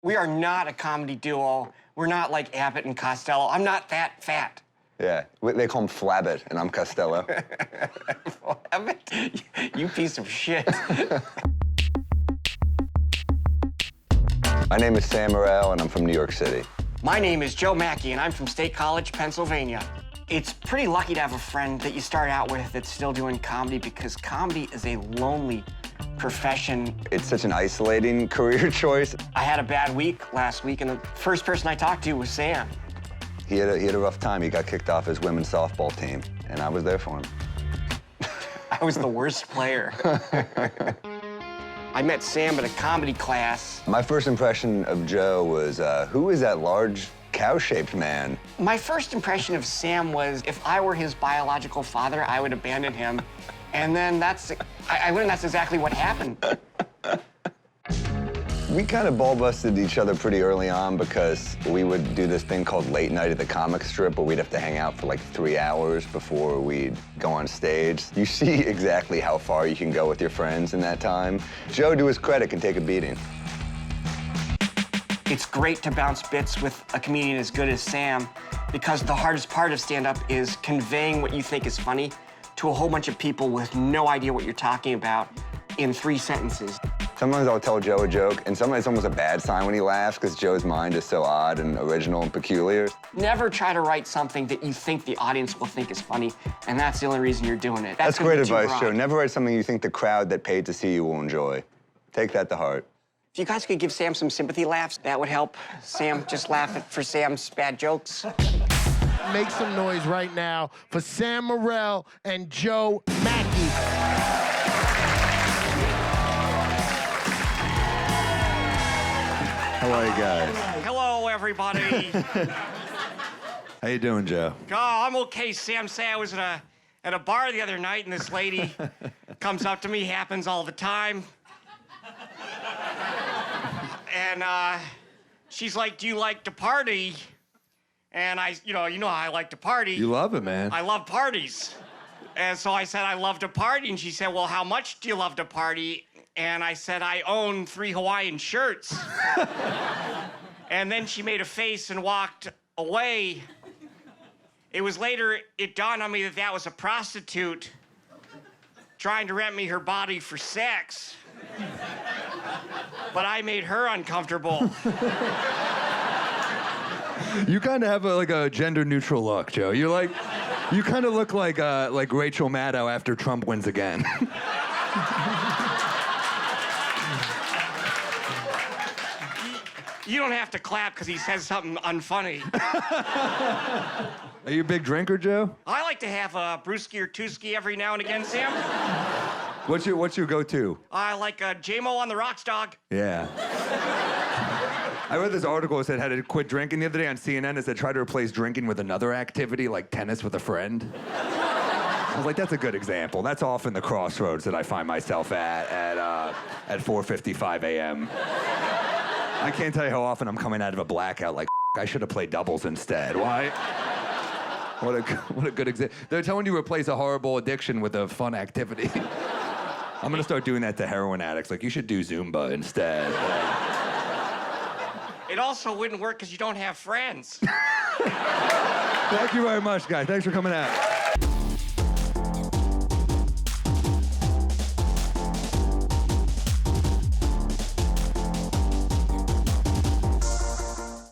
We are not a comedy duo. We're not like Abbott and Costello. I'm not that fat. Yeah, they call him Flabbit, and I'm Costello. Abbott? You piece of shit. My name is Sam Morril, and I'm from New York City. My name is Joe Machi, and I'm from State College, Pennsylvania. It's pretty lucky to have a friend that you start out with that's still doing comedy, because comedy is a lonely profession. It's such an isolating career choice. I had a bad week last week, and the first person I talked to was Sam. He had a rough time. He got kicked off his women's softball team, and I was there for him. I was the worst player. I met Sam at a comedy class. My first impression of Joe was, who is that large cow-shaped man? My first impression of Sam was, if I were his biological father, I would abandon him. And then I learned that's exactly what happened. We kind of ball-busted each other pretty early on because we would do this thing called late night at the comic strip where we'd have to hang out for like 3 hours before we'd go on stage. You see exactly how far you can go with your friends in that time. Joe, to his credit, can take a beating. It's great to bounce bits with a comedian as good as Sam, because the hardest part of stand-up is conveying what you think is funny to a whole bunch of people with no idea what you're talking about in 3 sentences. Sometimes I'll tell Joe a joke, and sometimes it's almost a bad sign when he laughs because Joe's mind is so odd and original and peculiar. Never try to write something that you think the audience will think is funny, and that's the only reason you're doing it. That's great advice, Joe. Never write something you think the crowd that paid to see you will enjoy. Take that to heart. If you guys could give Sam some sympathy laughs, that would help. Sam, just laugh for Sam's bad jokes. Make some noise right now for Sam Morril and Joe Machi. How are you guys? Hello, everybody. How you doing, Joe? Oh, I'm okay, Sam. Say I was at a bar the other night, and this lady comes up to me, happens all the time. And she's like, "Do you like to party?" And you know how I like to party. You love it, man. I love parties. And so I said, I love to party. And she said, well, how much do you love to party? And I said, I own 3 Hawaiian shirts. And then she made a face and walked away. It was later, it dawned on me that that was a prostitute trying to rent me her body for sex. But I made her uncomfortable. You kind of have a gender-neutral look, Joe. You kind of look like Rachel Maddow after Trump wins again. You don't have to clap because he says something unfunny. Are you a big drinker, Joe? I like to have a brewski or twoski every now and again, Sam. What's your go-to? I like a J-Mo on the rocks, dog. Yeah. I read this article that said how to quit drinking the other day on CNN. It said try to replace drinking with another activity like tennis with a friend. I was like, that's a good example. That's often the crossroads that I find myself at 4:55 a.m. I can't tell you how often I'm coming out of a blackout like, I should have played doubles instead. Why? What a good example. They're telling you to replace a horrible addiction with a fun activity. I'm gonna start doing that to heroin addicts. Like, you should do Zumba instead. It also wouldn't work because you don't have friends. Thank you very much, guys. Thanks for coming out.